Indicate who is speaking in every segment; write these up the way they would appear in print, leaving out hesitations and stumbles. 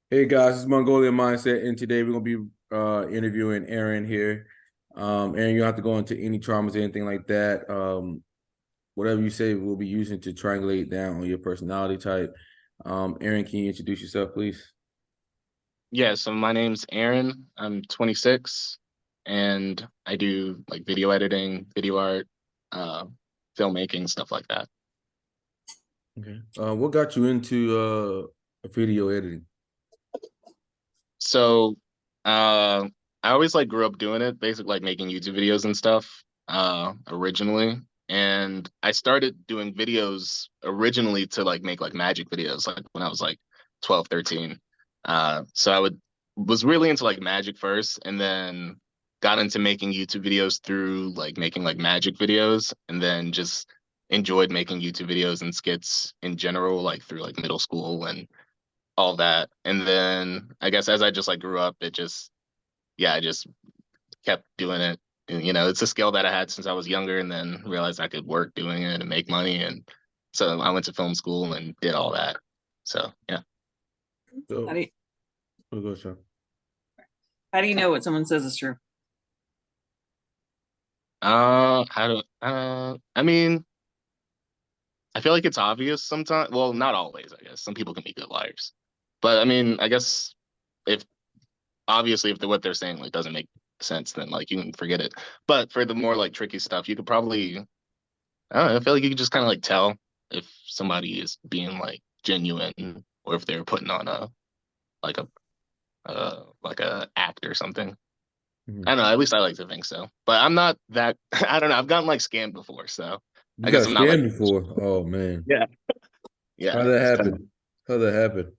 Speaker 1: Hey guys, it's Mongolian Mindset, and today we're gonna be interviewing Aaron here. Aaron, you don't have to go into any traumas or anything like that. Whatever you say, we'll be using to triangulate down on your personality type. Aaron, can you introduce yourself, please?
Speaker 2: Yeah, so my name's Aaron. I'm 26 and I do like video editing, video art, uh, filmmaking, stuff like that.
Speaker 1: Okay. What got you into video editing?
Speaker 2: So I always like grew up doing it, basically like making YouTube videos and stuff, originally. And I started doing videos originally to like make like magic videos, like when I was like 12, 13. So I was really into like magic first, and then got into making YouTube videos through like making like magic videos, and then just enjoyed making YouTube videos and skits in general, like through like middle school and all that. And then I guess as I just like grew up, it just, yeah, I just kept doing it. And, it's a skill that I had since I was younger, and then realized I could work doing it and make money. And so I went to film school and did all that. So yeah.
Speaker 1: So,
Speaker 3: How do you,
Speaker 1: oh, go, Sean.
Speaker 3: how do you know what someone says is true?
Speaker 2: I mean, I feel like it's obvious sometimes. Well, not always, I guess. Some people can be good liars. But I mean, I guess if obviously if what they're saying like doesn't make sense, then like you can forget it. But for the more like tricky stuff, you could probably, I don't know, I feel like you can just kind of like tell if somebody is being like genuine, or if they're putting on like a like a act or something.
Speaker 1: Mhm.
Speaker 2: I don't know. At least I like to think so. But I'm not that. I don't know. I've gotten like scammed before, so
Speaker 1: You
Speaker 2: I guess
Speaker 1: got
Speaker 2: I'm not like.
Speaker 1: scammed before? Oh man,
Speaker 2: Yeah, yeah.
Speaker 1: how that
Speaker 2: So,
Speaker 1: happen? How that happen?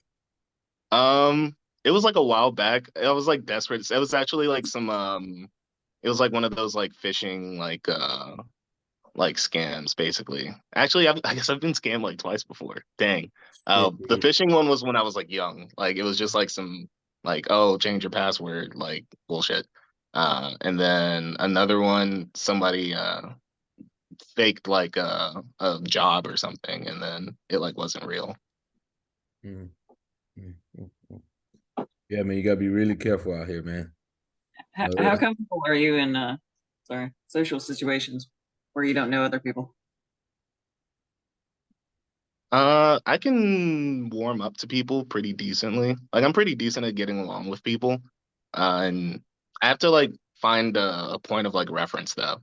Speaker 2: it was like a while back. I was like desperate. It was actually like some it was like one of those like phishing like scams basically. Actually, I guess I've been scammed like twice before. Dang.
Speaker 1: Yeah.
Speaker 2: The phishing one was when I was like young. Like it was just like some like, oh, change your password, like bullshit. And then another one, somebody faked like a job or something, and then it like wasn't real.
Speaker 1: Mhm. Mhm. Mhm. Yeah, man, you gotta be really careful out here, man.
Speaker 3: How comfortable are you in social situations where you don't know other people?
Speaker 2: I can warm up to people pretty decently. Like I'm pretty decent at getting along with people. And I have to like find a point of like reference though.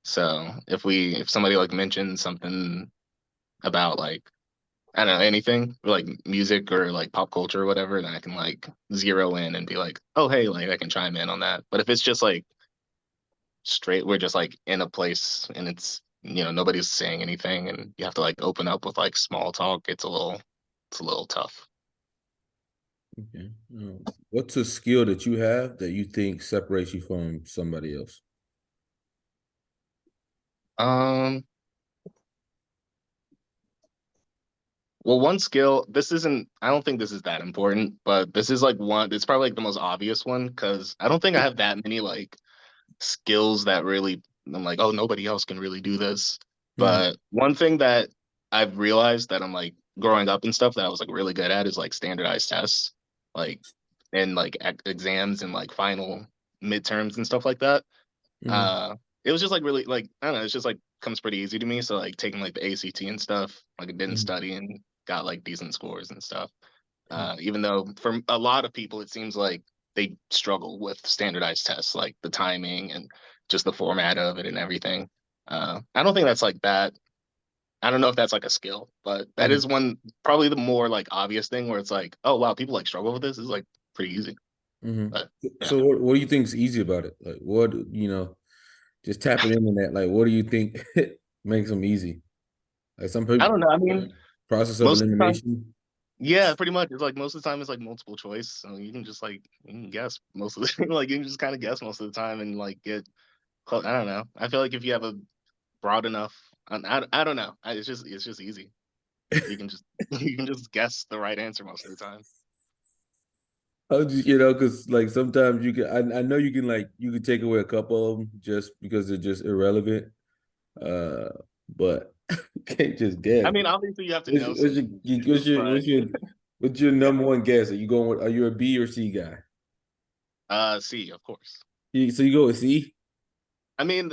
Speaker 2: So if somebody like mentions something about like, I don't know, anything like music or like pop culture or whatever, then I can like zero in and be like, oh hey, like I can chime in on that. But if it's just like straight, we're just like in a place and it's, nobody's saying anything, and you have to like open up with like small talk, it's a little tough.
Speaker 1: Okay. What's a skill that you have that you think separates you from somebody else?
Speaker 2: um well, one skill, this isn't, I don't think this is that important, but this is like one, it's probably like the most obvious one, because I don't think I have that many like skills that really, I'm like, oh, nobody else can really do this.
Speaker 1: Mhm.
Speaker 2: But one thing that I've realized that I'm like growing up and stuff that I was like really good at is like standardized tests, like and like exams and like final midterms and stuff like that.
Speaker 1: Mhm.
Speaker 2: Uh, it was just like really like, I don't know, it's just like comes pretty easy to me. So like taking like the ACT and stuff, like I didn't
Speaker 1: Mhm.
Speaker 2: study and got like decent scores and stuff. Even though for a lot of people it seems like they struggle with standardized tests, like the timing and just the format of it and everything. I don't think that's like that. I don't know if that's like a skill, but that
Speaker 1: Mhm.
Speaker 2: is one, probably the more like obvious thing where it's like, oh wow, people like struggle with this. It's like pretty easy.
Speaker 1: Mhm.
Speaker 2: But yeah.
Speaker 1: So what do you think is easy about it? Like what, just tapping into that, like what do you think makes them easy? Like some
Speaker 2: I
Speaker 1: people
Speaker 2: don't know. I mean,
Speaker 1: process of
Speaker 2: most of the time,
Speaker 1: elimination.
Speaker 2: yeah, pretty much. It's like most of the time it's like multiple choice. So you can just like you can guess most of the like you can just kind of guess most of the time and like get close. I don't know. I feel like if you have a broad enough, I don't know. It's just easy. You can just you can just guess the right answer most of the time.
Speaker 1: I just, because like sometimes you can, I know you can like, you can take away a couple of them just because they're just irrelevant. Uh, but You can't just guess.
Speaker 2: I mean, obviously you have to know
Speaker 1: What's your,
Speaker 2: some
Speaker 1: what's your,
Speaker 2: but
Speaker 1: what's your, what's your number one guess? Are you going with, are you a B or C guy?
Speaker 2: C, of course.
Speaker 1: So you go with C?
Speaker 2: I mean,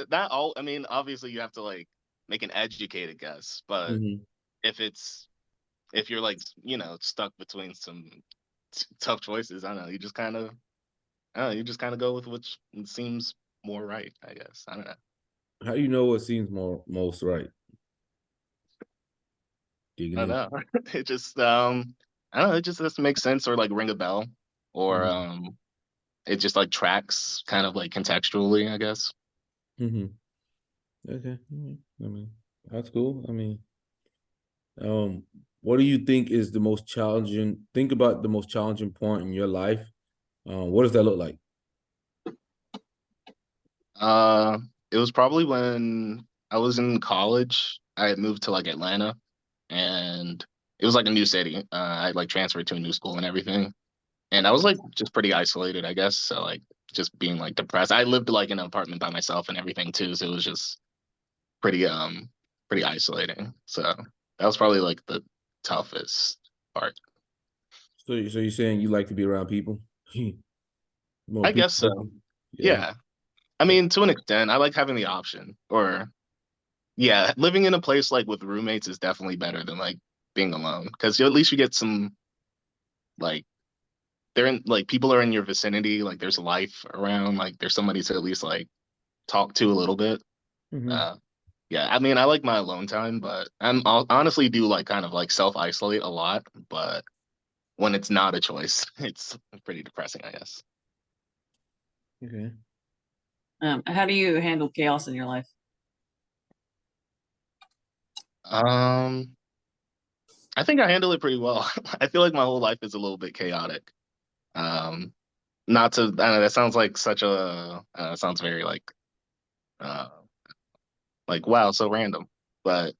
Speaker 2: obviously you have to like make an educated guess, but
Speaker 1: Mm-hmm.
Speaker 2: if you're like, stuck between some tough choices, I don't know, you just kind of go with which seems more right, I guess. I don't know.
Speaker 1: How do you know what seems most right? Digging
Speaker 2: I don't
Speaker 1: in.
Speaker 2: know. It just I don't know, it just doesn't make sense or like ring a bell or
Speaker 1: Mm-hmm.
Speaker 2: it just like tracks kind of like contextually, I guess.
Speaker 1: Mm-hmm. Okay. I mean, that's cool. I mean, um, what do you think is the most challenging? Think about the most challenging point in your life. What does that look like?
Speaker 2: Uh, it was probably when I was in college. I had moved to like Atlanta, and it was like a new city. I like transferred to a new school and everything, and I was like just pretty isolated, I guess. So like just being like depressed. I lived like in an apartment by myself and everything too, so it was just pretty pretty isolating. So that was probably like the toughest part.
Speaker 1: So you're saying you like to be around people? More
Speaker 2: I
Speaker 1: people
Speaker 2: guess so.
Speaker 1: person? Yeah.
Speaker 2: Yeah. I mean, to an extent, I like having the option. Or yeah, living in a place like with roommates is definitely better than like being alone because at least you get some like they're in like people are in your vicinity. Like there's life around. Like there's somebody to at least like talk to a little bit.
Speaker 1: Mm-hmm.
Speaker 2: Uh, yeah, I mean, I like my alone time, but honestly do like kind of like self isolate a lot. But when it's not a choice, it's pretty depressing, I guess.
Speaker 1: Okay.
Speaker 3: How do you handle chaos in your life?
Speaker 2: Um, I think I handle it pretty well. I feel like my whole life is a little bit chaotic. Um, Not to, I don't know, that sounds like such a, sounds very uh, like, wow, so random. But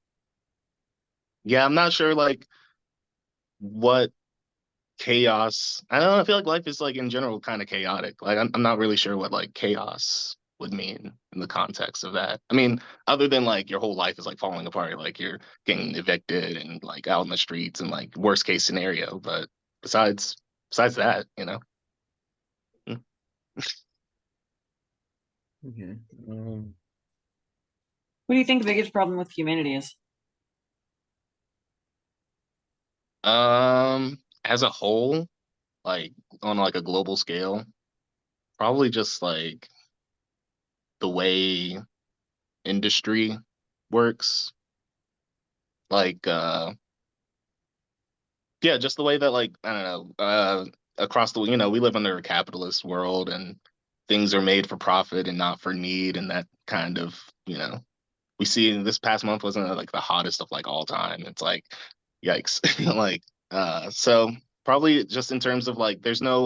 Speaker 2: yeah, I'm not sure like what chaos, I don't know, I feel like life is like in general kind of chaotic. Like, I'm not really sure what like chaos would mean in the context of that. I mean, other than like your whole life is like falling apart, like you're getting evicted and like out in the streets and like worst case scenario. But besides that, Mm.
Speaker 1: Okay.
Speaker 3: What do you think the biggest problem with humanity is?
Speaker 2: As a whole, like on like a global scale, probably just like the way industry works. Like yeah, just the way that like I don't know, across the we live under a capitalist world and things are made for profit and not for need and that kind of, we see this past month wasn't it, like the hottest of like all time. It's like yikes. Like so probably just in terms of like there's no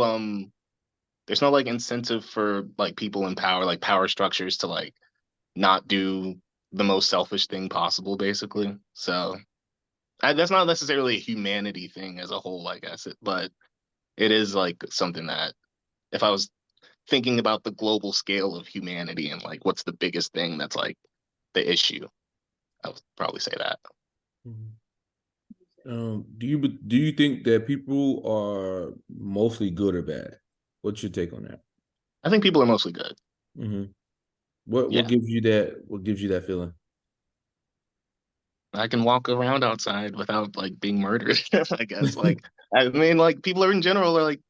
Speaker 2: like incentive for like people in power, like power structures to like not do the most selfish thing possible, basically. So that's not necessarily a humanity thing as a whole, I guess, but it is like something that if I was thinking about the global scale of humanity and like what's the biggest thing that's like the issue, I would probably say that.
Speaker 1: Mhm. Do you think that people are mostly good or bad? What's your take on that?
Speaker 2: I think people are mostly good.
Speaker 1: Hmm. What
Speaker 2: Yeah.
Speaker 1: gives you that? What gives you that feeling?
Speaker 2: I can walk around outside without like being murdered, I guess. Like, I mean, like people are in general are like,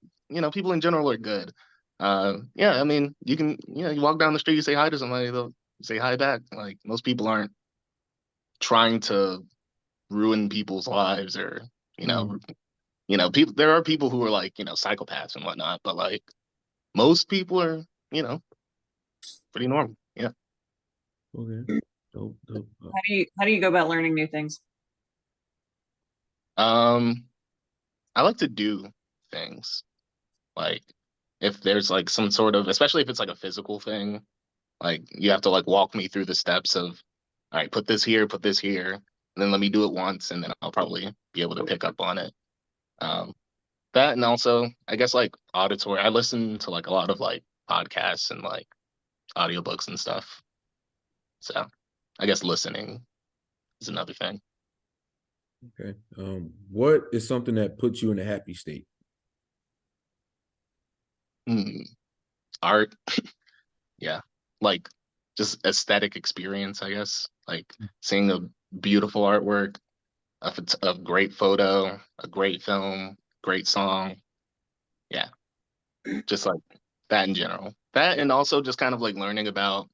Speaker 2: people in general are good. Yeah, I mean, you can, you walk down the street, you say hi to somebody, they'll say hi back. Like most people aren't trying to ruin people's lives or, you know,
Speaker 1: Mhm.
Speaker 2: people, there are people who are like, psychopaths and whatnot, but like most people are, you know, pretty normal. Yeah.
Speaker 1: Okay. Dope, dope.
Speaker 3: How do you go about learning new things?
Speaker 2: Um, I like to do things. Like if there's like some sort of, especially if it's like a physical thing, like you have to like walk me through the steps of, all right, put this here, and then let me do it once, and then I'll probably be able to pick up on it. Um, that and also, I guess like auditory. I listen to like a lot of like podcasts and like audiobooks and stuff. So I guess listening. is another thing.
Speaker 1: Okay. What is something that puts you in a happy state?
Speaker 2: Art. Yeah, like just aesthetic experience, I guess. Like seeing a beautiful artwork, a great photo, a great film, great song. Yeah, just like that in general. That and also just kind of like learning about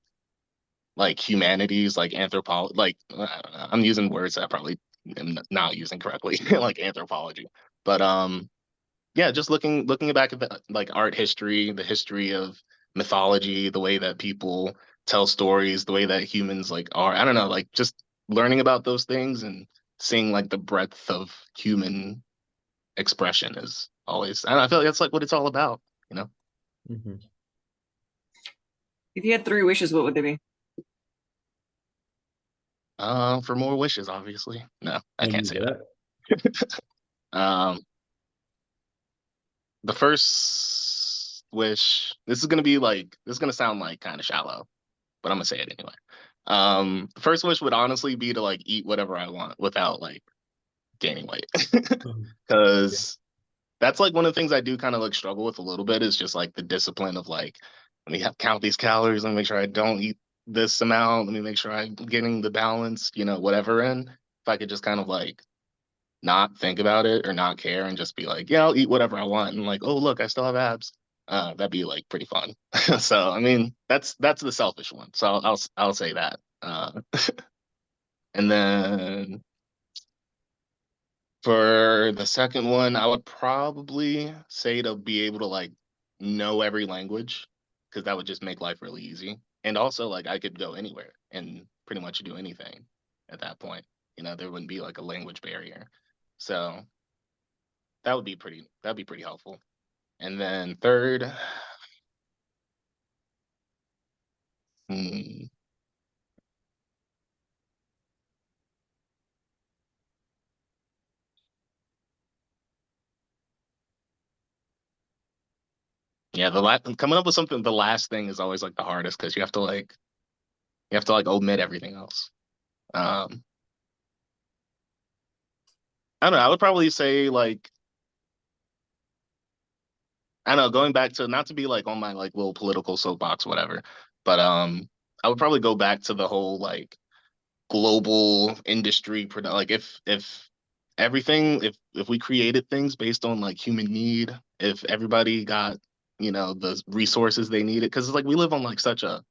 Speaker 2: like humanities, like anthropology. Like I don't know, I'm using words that I probably am not using correctly, like anthropology. But yeah, just looking back at the like art history, the history of mythology, the way that people tell stories, the way that humans like are. I don't know, like just learning about those things and seeing like the breadth of human expression is always. I don't know, I feel like that's like what it's all about, you know.
Speaker 1: Mm-hmm.
Speaker 3: If you had 3 wishes, what would they be?
Speaker 2: For more wishes, obviously. No, I
Speaker 1: Don't
Speaker 2: can't
Speaker 1: do
Speaker 2: say
Speaker 1: that.
Speaker 2: that. The first wish. This is gonna sound like kind of shallow, but I'm gonna say it anyway. The first wish would honestly be to like eat whatever I want without like gaining weight, because that's like one of the things I do kind of like struggle with a little bit is just like the discipline of like let me count these calories, let me make sure I don't eat this amount, let me make sure I'm getting the balance, whatever in. If I could just kind of like not think about it or not care and just be like, yeah, I'll eat whatever I want and like, oh look, I still have abs. That'd be like pretty fun. So I mean, that's the selfish one. So I'll say that. And then for the second one, I would probably say to be able to like know every language because that would just make life really easy. And also like I could go anywhere and pretty much do anything at that point. There wouldn't be like a language barrier. So that'd be pretty helpful. And then third, hmm, yeah, coming up with something, the last thing is always like the hardest because you have to like omit everything else. Um, I don't know. I would probably say like I don't know, going back to not to be like on my like little political soapbox, whatever, but I would probably go back to the whole like global industry like if everything if we created things based on like human need, if everybody got the resources they needed, because it's like we live on like such a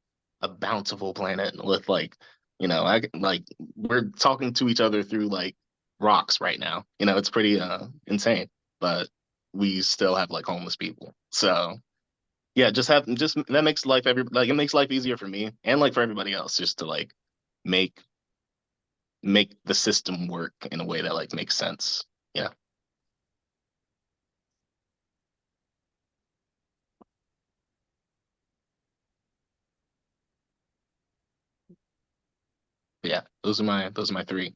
Speaker 2: bountiful planet with like I like we're talking to each other through like rocks right now. It's pretty insane, but we still have like homeless people. So yeah, just that makes life it makes life easier for me and like for everybody else just to like make make the system work in a way that like makes sense. Yeah. Yeah. Those are my three.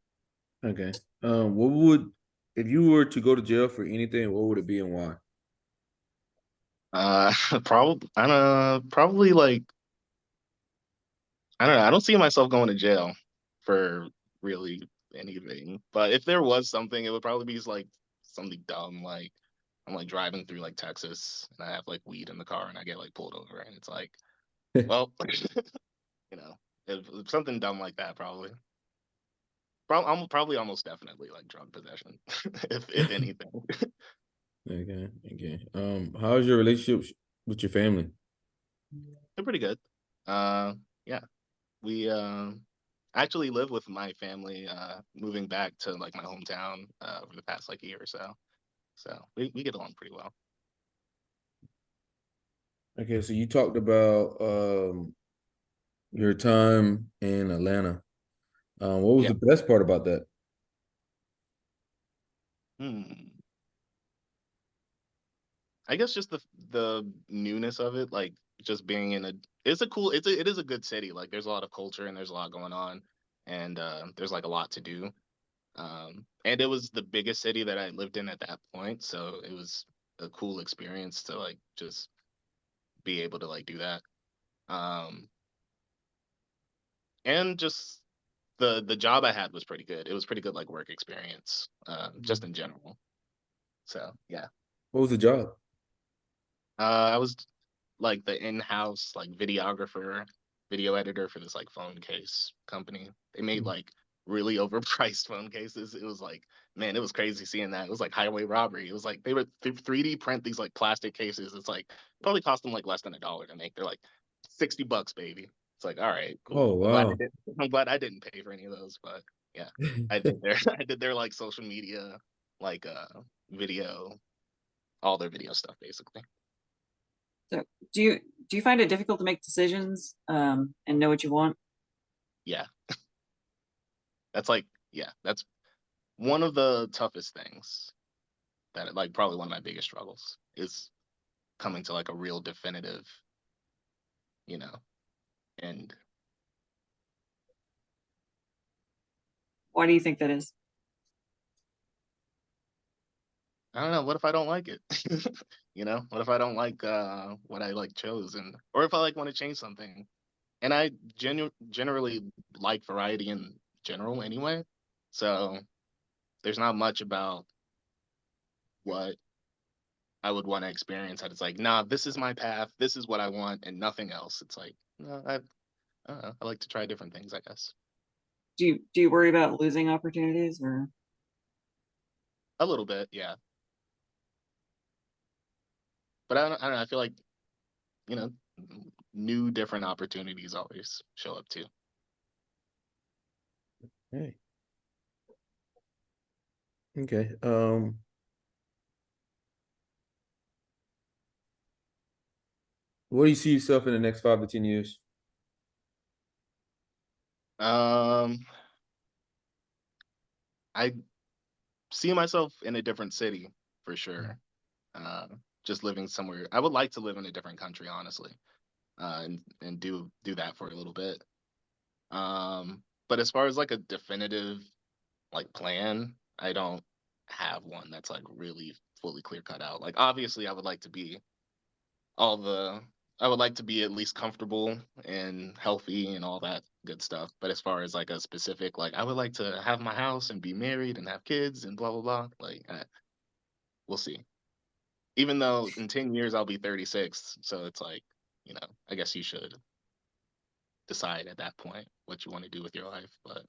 Speaker 1: Okay. What would if you were to go to jail for anything? What would it be and why?
Speaker 2: Probably like I don't know. I don't see myself going to jail for really anything. But if there was something, it would probably be like something dumb like I'm like driving through like Texas and I have like weed in the car and I get like pulled over and it's like, well, you know, if something dumb like that probably. I'm probably almost definitely like drug possession, if anything.
Speaker 1: Okay. Okay. How's your relationship with your family?
Speaker 2: They're pretty good. Yeah, we actually live with my family, moving back to like my hometown over the past like year or so. So we get along pretty well.
Speaker 1: Okay, so you talked about your time in Atlanta. What was
Speaker 2: Yeah.
Speaker 1: the best part about that?
Speaker 2: Hmm. I guess just the newness of it, like just being in a it is a good city. Like there's a lot of culture and there's a lot going on, and there's like a lot to do. And it was the biggest city that I lived in at that point, so it was a cool experience to like just be able to like do that. Um, and just the job I had was pretty good. It was pretty good like work experience, just in general. So yeah.
Speaker 1: What was the job?
Speaker 2: I was like the in-house like videographer, video editor for this like phone case company. They made like really overpriced phone cases. It was like, man, it was crazy seeing that. It was like highway robbery. It was like they would 3D print these like plastic cases. It's like probably cost them like less than $1 to make. They're like $60, baby. It's like, all right, cool.
Speaker 1: Oh wow.
Speaker 2: I'm glad I didn't pay for any of those, but yeah, I did their I did their like social media, like video, all their video stuff basically.
Speaker 3: So do you find it difficult to make decisions and know what you want?
Speaker 2: Yeah. That's like, yeah, that's one of the toughest things that like probably one of my biggest struggles is coming to like a real definitive, you know, and
Speaker 3: Why do you think that is?
Speaker 2: I don't know, what if I don't like it? You know, what if I don't like what I like chose, and or if I like want to change something. And I generally like variety in general anyway. So there's not much about what I would want to experience that it's like, nah, this is my path, this is what I want, and nothing else. It's like, no, I don't know. I like to try different things, I guess.
Speaker 3: Do you worry about losing opportunities or?
Speaker 2: A little bit, yeah. But I don't know. I feel like, you know, new different opportunities always show up too.
Speaker 1: Hey. Okay. Where do you see yourself in the next 5 to 10 years?
Speaker 2: I see myself in a different city for sure. Uh, just living somewhere. I would like to live in a different country, honestly, and do that for a little bit. But as far as like a definitive like plan, I don't have one that's like really fully clear cut out. Like obviously, all the I would like to be at least comfortable and healthy and all that good stuff. But as far as like a specific, like I would like to have my house and be married and have kids and blah blah blah. Like we'll see. Even though in 10 years I'll be 36, so it's like, you know, I guess you should decide at that point what you want to do with your life. But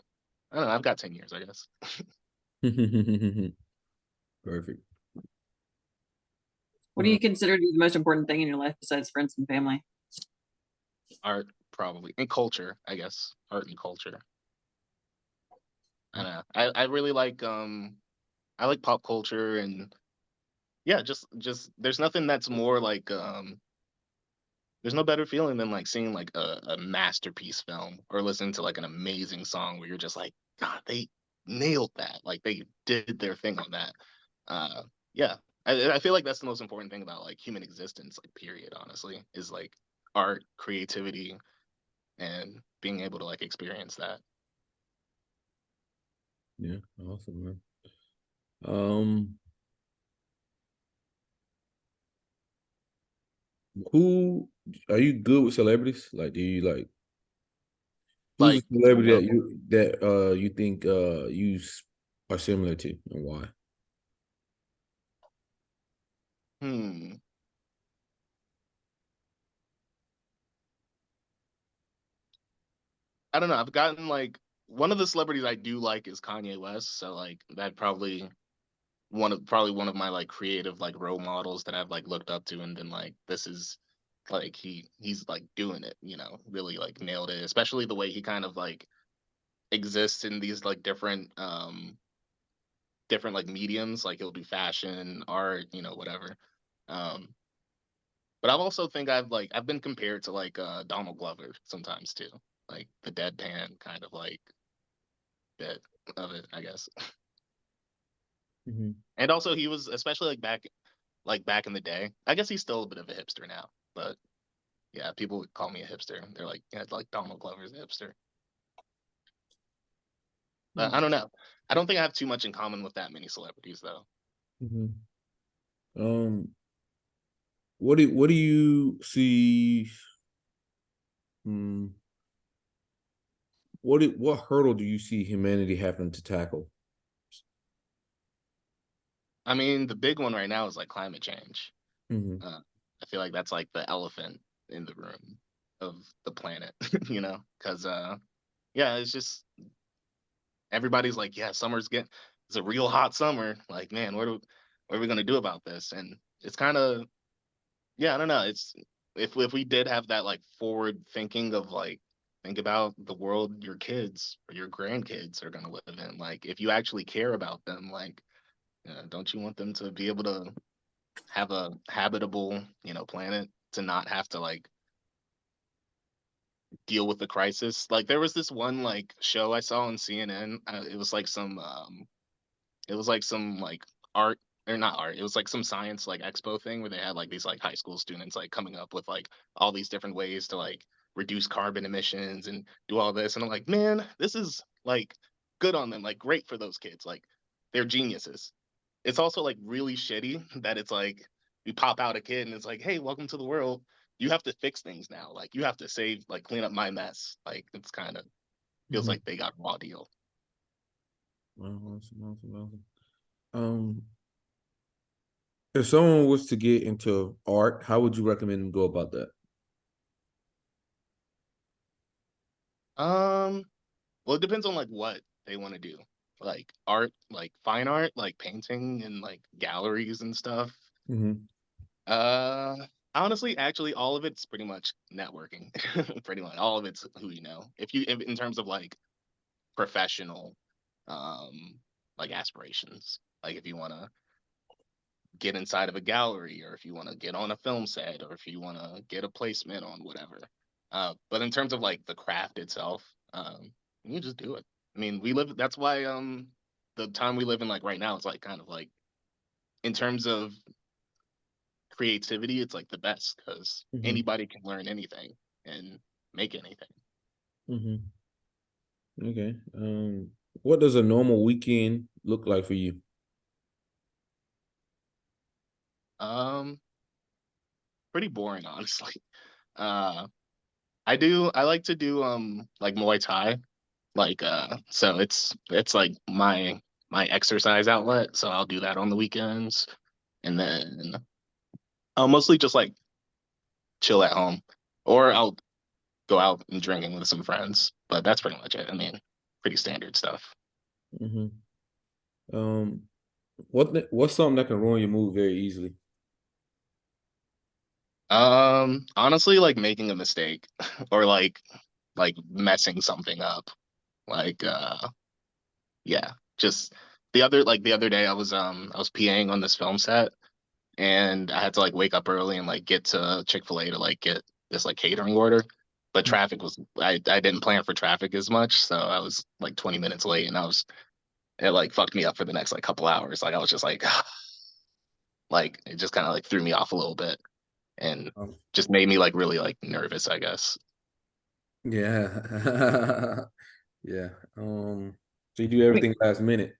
Speaker 2: I don't know. I've got 10 years, I guess.
Speaker 1: Perfect.
Speaker 3: What do you consider to be the most important thing in your life besides friends and family?
Speaker 2: Art, probably, and culture, I guess. Art and culture. I don't know. I really like I like pop culture, and yeah, just there's nothing that's more like there's no better feeling than like seeing like a masterpiece film or listening to like an amazing song where you're just like, God, they nailed that. Like they did their thing on that. Uh, yeah, I feel like that's the most important thing about like human existence, like period, honestly, is like art, creativity, and being able to like experience that.
Speaker 1: Yeah, awesome, man. Um, who are you good with celebrities? Like, do you like who's a
Speaker 2: Like the
Speaker 1: celebrity
Speaker 2: world.
Speaker 1: that you think are similar to and why?
Speaker 2: Hmm. I don't know. I've gotten like one of the celebrities I do like is Kanye West, so like that probably one of my like creative like role models that I've like looked up to and been like, this is like he's like doing it, you know, really like nailed it, especially the way he kind of like exists in these like different like mediums, like he'll do fashion, art, you know, whatever. Um but I've also think I've been compared to like Donald Glover sometimes too. Like the deadpan kind of like bit of it, I guess.
Speaker 1: Mm-hmm.
Speaker 2: And also he was especially like back in the day. I guess he's still a bit of a hipster now, but yeah, people would call me a hipster. They're like, yeah, like Donald Glover's a hipster. But I don't know. I don't think I have too much in common with that many celebrities though.
Speaker 1: Mm-hmm. What do you see? Hmm, what hurdle do you see humanity having to tackle?
Speaker 2: I mean, the big one right now is like climate change.
Speaker 1: Mm-hmm.
Speaker 2: I feel like that's like the elephant in the room of the planet, you know, because yeah, it's just everybody's like, yeah, it's a real hot summer. Like, man, what are we gonna do about this? And it's kind of, yeah, I don't know. It's if we did have that like forward thinking of like think about the world your kids or your grandkids are gonna live in. Like, if you actually care about them, like, don't you want them to be able to have a habitable, planet to not have to like deal with the crisis? Like, there was this one like show I saw on CNN. It was like some like art or not art. It was like some science like expo thing where they had like these like high school students like coming up with like all these different ways to like reduce carbon emissions and do all this. And I'm like, man, this is like good on them. Like, great for those kids. Like, they're geniuses. It's also like really shitty that it's like we pop out a kid and it's like, hey, welcome to the world. You have to fix things now. Like, you have to clean up my mess. Like, it's kind of feels
Speaker 1: Mm-hmm.
Speaker 2: like they got a raw deal.
Speaker 1: Awesome. Um, if someone was to get into art, how would you recommend them go about that?
Speaker 2: Well, it depends on like what they want to do. Like art, like fine art, like painting and like galleries and stuff.
Speaker 1: Mm-hmm.
Speaker 2: Uh, Honestly, actually, all of it's pretty much networking. Pretty much all of it's who you know. If in terms of like professional, um, like aspirations, like if you want to get inside of a gallery, or if you want to get on a film set, or if you want to get a placement on whatever. But in terms of like the craft itself, you just do it. I mean, that's why the time we live in like right now is like kind of like in terms of creativity, it's like the best because
Speaker 1: Mm-hmm.
Speaker 2: anybody can learn anything and make anything.
Speaker 1: Mm-hmm. Okay. What does a normal weekend look like for you?
Speaker 2: Um, Pretty boring, honestly. Uh, I like to do like Muay Thai. Like so it's like my exercise outlet. So I'll do that on the weekends. And then I'll mostly just like chill at home. Or I'll go out and drinking with some friends. But that's pretty much it. I mean, pretty standard stuff.
Speaker 1: Mm-hmm. Um, what's something that can ruin your mood very easily?
Speaker 2: Honestly, like making a mistake or like messing something up. Like yeah. Just the other day I was PAing on this film set and I had to like wake up early and like get to Chick-fil-A to like get this like catering order. But I didn't plan for traffic as much, so I was like 20 minutes late and it like fucked me up for the next like couple hours. Like, I was just like like it just kind of like threw me off a little bit and
Speaker 1: Um,
Speaker 2: just made me like really like nervous, I guess.
Speaker 1: yeah. Yeah. So you do everything last minute.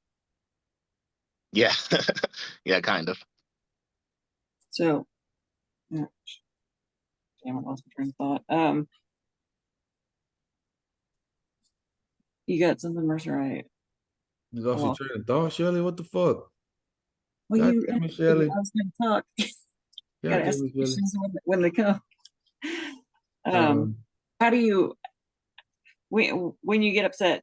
Speaker 2: Yeah. Yeah, kind of.
Speaker 3: So, yeah, damn, I lost my train of thought. You got something, Mercer?
Speaker 1: You
Speaker 3: I
Speaker 1: lost your
Speaker 3: lost.
Speaker 1: train of thought, Shirley? What the fuck?
Speaker 3: Well,
Speaker 1: God
Speaker 3: you
Speaker 1: damn it,
Speaker 3: asked me
Speaker 1: Shirley.
Speaker 3: I was going to talk. Got
Speaker 1: God
Speaker 3: to ask
Speaker 1: damn it, Shirley.
Speaker 3: questions when they come. Um,
Speaker 1: Um,
Speaker 3: how do you when you get upset?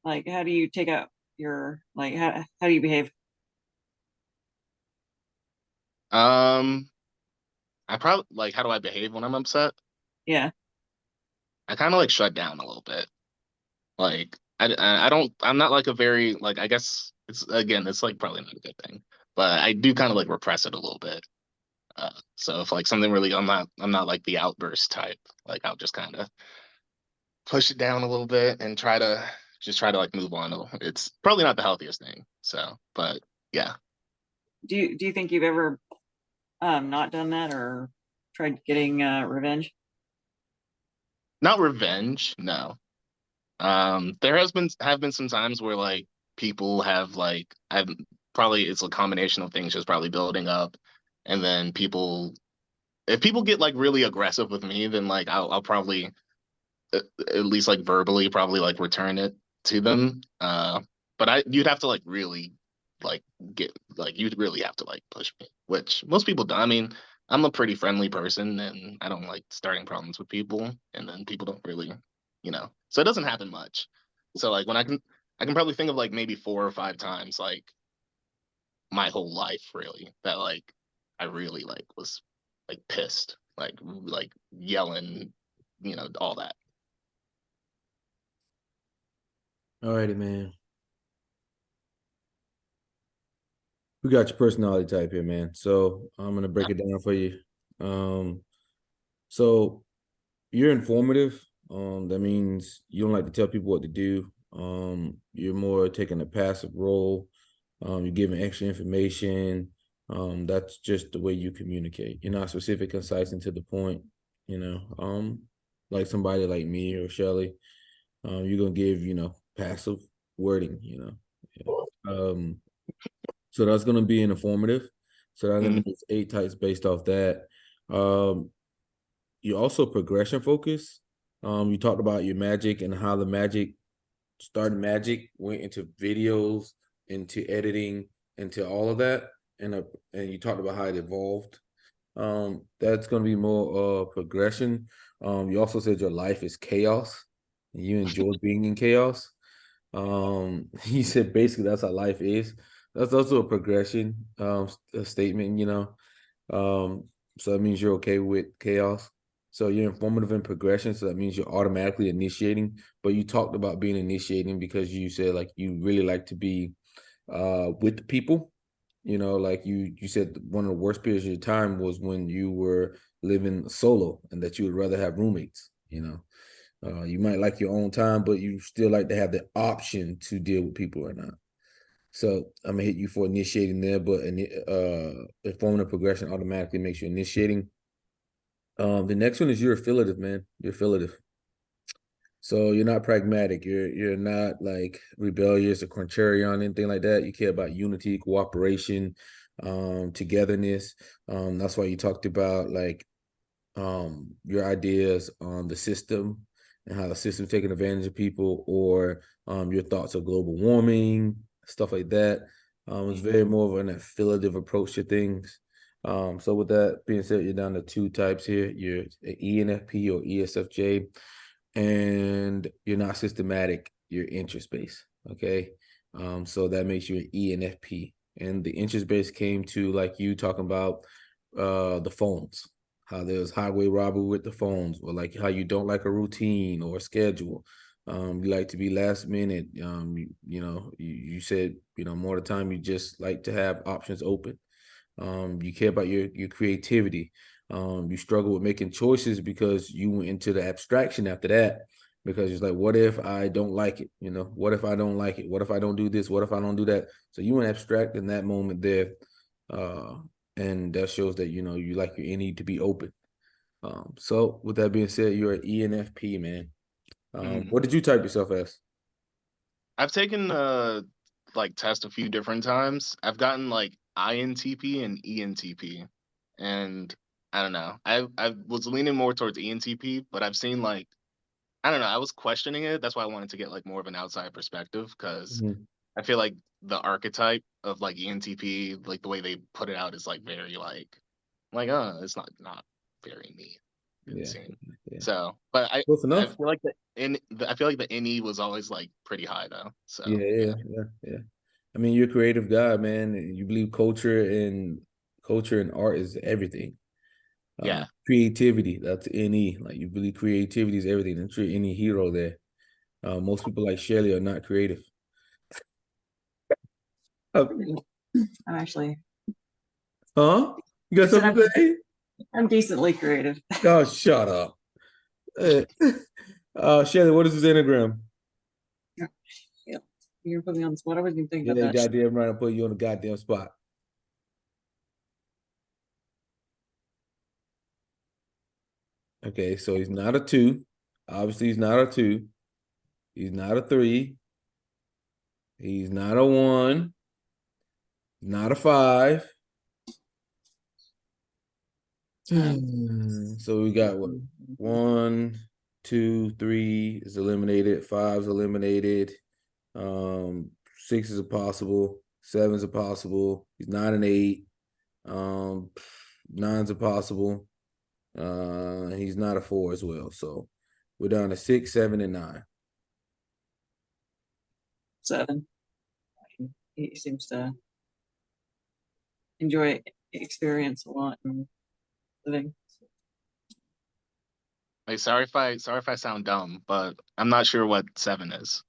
Speaker 3: Like, how do you take out your like? How do you behave?
Speaker 2: Um, I probably like how do I behave when I'm upset?
Speaker 3: Yeah,
Speaker 2: I kind of like shut down a little bit. Like I don't I'm not like a very like I guess it's like probably not a good thing, but I do kind of like repress it a little bit. So if like something really I'm not like the outburst type. Like, I'll just kind of push it down a little bit and try to like move on. It's probably not the healthiest thing. So, but yeah,
Speaker 3: do you think you've ever not done that or tried getting revenge?
Speaker 2: not revenge. No. There have been some times where like people have like I've probably it's a combination of things just probably building up, and then if people get like really aggressive with me, then like I'll probably at least like verbally probably like return it to them. But you'd have to like really like you'd really have to like push me, which most people don't. I mean, I'm a pretty friendly person and I don't like starting problems with people, and then people don't really, so it doesn't happen much. So like when I can probably think of like maybe 4 or 5 times like my whole life really that like I really like was like pissed, like yelling, all that.
Speaker 1: All righty, man. We got your personality type here, man. So I'm gonna break it down for you. So you're informative. That means you don't like to tell people what to do. You're more taking a passive role. You're giving extra information. That's just the way you communicate. You're not specific, concise, and to the point. You know, like somebody like me or Shelly, you're gonna give passive wording. So that's gonna be an informative. So that's gonna be 8 types based off that. Um, you also progression focus. You talked about your magic and how the magic started. Magic went into videos, into editing, into all of that, and you talked about how it evolved. That's going to be more progression. You also said your life is chaos, and you enjoy being in chaos. You said basically that's how life is. That's also a progression a statement. Um, so that means you're okay with chaos. So you're informative in progression. So that means you're automatically initiating. But you talked about being initiating because you said like you really like to be with the people. Like you said one of the worst periods of your time was when you were living solo and that you would rather have roommates. You might like your own time, but you still like to have the option to deal with people or not. So I'm gonna hit you for initiating there, but informative progression automatically makes you initiating. The next one is you're affiliative, man. You're affiliative. So you're not pragmatic. You're not like rebellious or contrarian, anything like that. You care about unity, cooperation, togetherness. That's why you talked about like your ideas on the system and how the system's taking advantage of people, or your thoughts of global warming, stuff like that. It's very more of an affiliative approach to things. So with that being said, you're down to 2 types here. You're an ENFP or ESFJ, and you're not systematic. You're interest based. Okay. So that makes you an ENFP. And the interest base came to like you talking about the phones, how there's highway robbery with the phones, or like how you don't like a routine or a schedule. You like to be last minute. You said, more of the time you just like to have options open. You care about your creativity. You struggle with making choices because you went into the abstraction after that, because it's like, what if I don't like it? What if I don't like it? What if I don't do this? What if I don't do that? So you went abstract in that moment there. And that shows that, you like your NE to be open. So with that being said, you're an ENFP, man. What did you type yourself as?
Speaker 2: I've taken like test a few different times. I've gotten like INTP and ENTP, and I don't know. I was leaning more towards ENTP, but I've seen like I don't know. I was questioning it. That's why I wanted to get like more of an outside perspective because I feel like the archetype of like ENTP, like the way they put it out, is like very it's not very me. It
Speaker 1: Yeah,
Speaker 2: seemed
Speaker 1: yeah.
Speaker 2: so, but
Speaker 1: Close
Speaker 2: I
Speaker 1: enough.
Speaker 2: feel like I feel like the NE was always like pretty high though. So
Speaker 1: Yeah. I mean, you're a creative guy, man. You believe culture and art is everything.
Speaker 2: yeah.
Speaker 1: Creativity, that's NE. Like you believe creativity is everything. That's your NE hero there. Most people like Shelly are not creative.
Speaker 3: I'm actually,
Speaker 1: Huh? You got
Speaker 3: I said
Speaker 1: something to say?
Speaker 3: I'm decently creative.
Speaker 1: Oh, shut up. Shelly, what is this Enneagram?
Speaker 3: Yeah, you're putting me on the spot. I wasn't even thinking
Speaker 1: Yeah, you
Speaker 3: about that.
Speaker 1: goddamn right. I put you on the goddamn spot. Okay, so he's not a 2. Obviously, he's not a 2. He's not a 3. He's not a 1. He's not a 5. So we got what? 1, 2, 3 is eliminated. 5 is eliminated. 6 is impossible. 7 is impossible. He's 9 and 8. 9's impossible. He's not a 4 as well. So we're down to 6, 7, and 9.
Speaker 3: 7. He seems to enjoy experience a lot and living.
Speaker 2: Like, sorry if I sound dumb, but I'm not sure what 7 is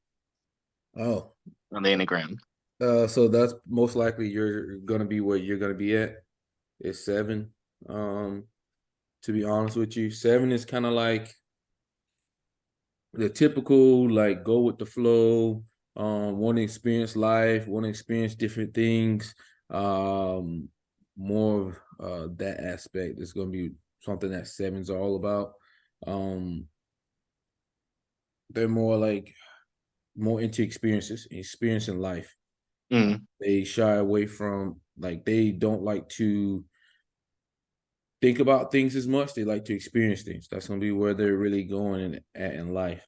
Speaker 1: Oh,
Speaker 2: on the Enneagram.
Speaker 1: so that's most likely you're gonna be where you're gonna be at. Is 7. To be honest with you, 7 is kind of like the typical, like, go with the flow, want to experience life, want to experience different things. More of that aspect is going to be something that 7s are all about. They're more into experiencing life.
Speaker 2: Mm.
Speaker 1: They shy away from, like, they don't like to think about things as much. They like to experience things. That's going to be where they're really going in life.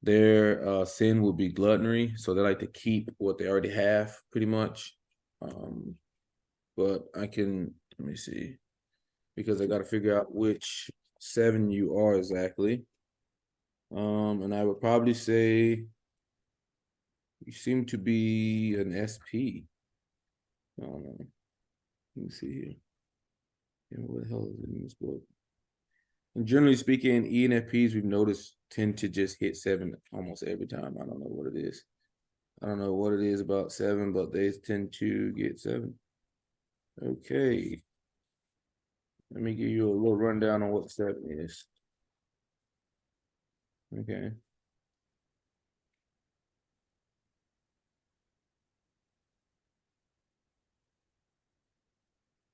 Speaker 1: Their sin would be gluttony, so they like to keep what they already have, pretty much. But let me see, because I got to figure out which 7 you are exactly. And I would probably say you seem to be an SP. Let me see here. What the hell is it in this book? And generally speaking, ENFPs, we've noticed, tend to just hit 7 almost every time. I don't know what it is. I don't know what it is about 7, but they tend to get 7. Okay. Let me give you a little rundown on what 7 is. Okay.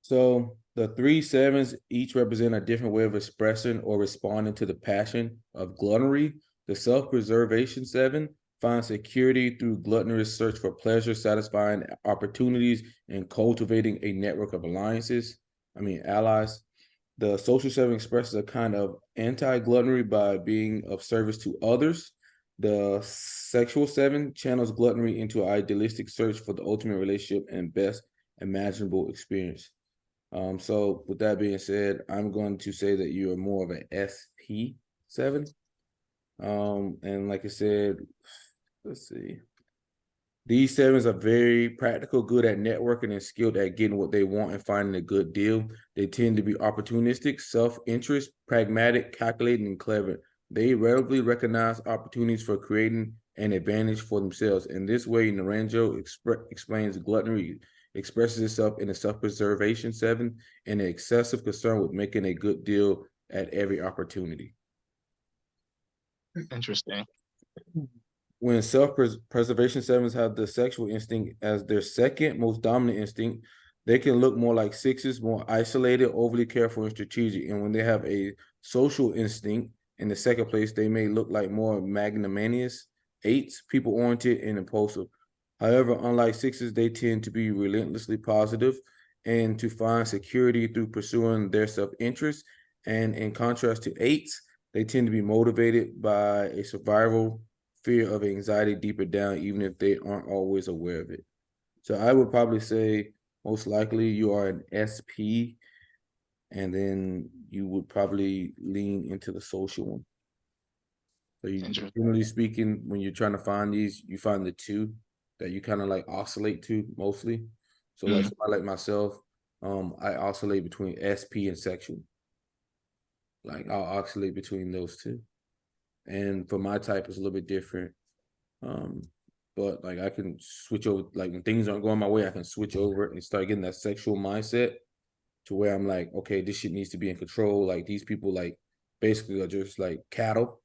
Speaker 1: So the 3 7s each represent a different way of expressing or responding to the passion of gluttony. The self-preservation 7 finds security through gluttonous search for pleasure, satisfying opportunities, and cultivating a network of allies. The social 7 expresses a kind of anti-gluttony by being of service to others. The sexual 7 channels gluttony into an idealistic search for the ultimate relationship and best imaginable experience. So with that being said, I'm going to say that you are more of an SP7. And like I said, let's see. These 7s are very practical, good at networking, and skilled at getting what they want and finding a good deal. They tend to be opportunistic, self-interest, pragmatic, calculating, and clever. They readily recognize opportunities for creating an advantage for themselves. In this way, Naranjo explains gluttony expresses itself in a self-preservation 7 and an excessive concern with making a good deal at every opportunity.
Speaker 2: Interesting.
Speaker 1: When self-preservation 7s have the sexual instinct as their second most dominant instinct, they can look more like 6s, more isolated, overly careful, and strategic. And when they have a social instinct in the second place, they may look like more magnanimous 8s, people-oriented and impulsive. However, unlike 6s, they tend to be relentlessly positive and to find security through pursuing their self-interest. And in contrast to 8s, they tend to be motivated by a survival fear of anxiety deeper down, even if they aren't always aware of it. So I would probably say most likely you are an SP, and then you would probably lean into the social one. So you, generally speaking, when you're trying to find these, you find the 2 that you kind of like oscillate to mostly. So like somebody like myself, I oscillate between SP and sexual. Like I'll oscillate between those 2. And for my type, it's a little bit different. But like I can switch over, like when things aren't going my way, I can switch over and start getting that sexual mindset to where I'm like, okay, this shit needs to be in control. Like these people like basically are just like cattle.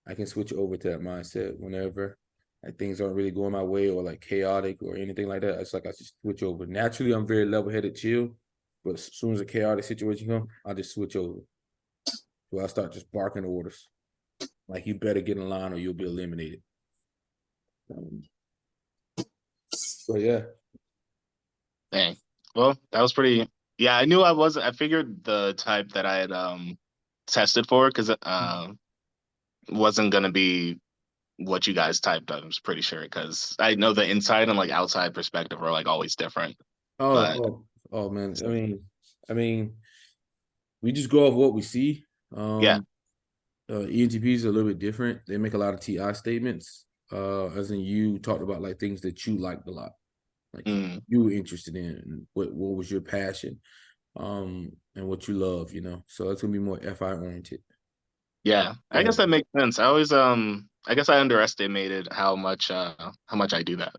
Speaker 1: I can switch over to that mindset whenever like things aren't really going my way or like chaotic or anything like that. It's like I just switch over. Naturally, I'm very level-headed, chill, but as soon as a chaotic situation comes, I just switch over. So I start just barking orders. Like you better get in line or you'll be eliminated. So yeah.
Speaker 2: Dang. Well, that was pretty. Yeah, I knew I figured the type that I had tested for because wasn't gonna be what you guys typed. I was pretty sure because I know the inside and like outside perspective are like always different. But
Speaker 1: Oh man. I mean, we just go off what we see.
Speaker 2: yeah,
Speaker 1: ENTPs are a little bit different. They make a lot of TI statements. As in you talked about like things that you liked a lot, like you were interested in, and what was your passion, and what you love, you know. So it's gonna be more FI oriented.
Speaker 2: yeah, I guess that makes sense. I always I guess I underestimated how much I do that.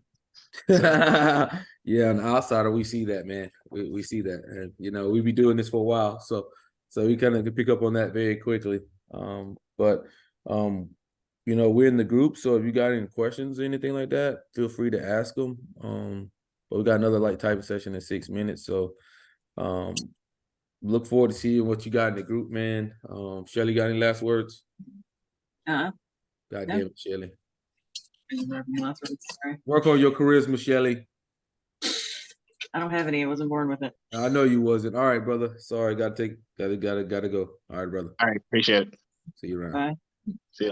Speaker 2: So.
Speaker 1: Yeah, on the outsider, we see that, man. We see that, and you know, we be doing this for a while, so we kind of can pick up on that very quickly. But you know, we're in the group, so if you got any questions or anything like that, feel free to ask them. But we got another like typing session in 6 minutes, so look forward to seeing what you got in the group, man. Shelly, got any last words? God damn it, Shelly.
Speaker 3: Sorry.
Speaker 1: Work on your charisma, Shelly.
Speaker 3: I don't have any. I wasn't born with it.
Speaker 1: I know you wasn't. All right, brother. Sorry, gotta go. All right, brother.
Speaker 2: All right, appreciate it.
Speaker 1: See you around.
Speaker 3: Bye.
Speaker 2: See ya.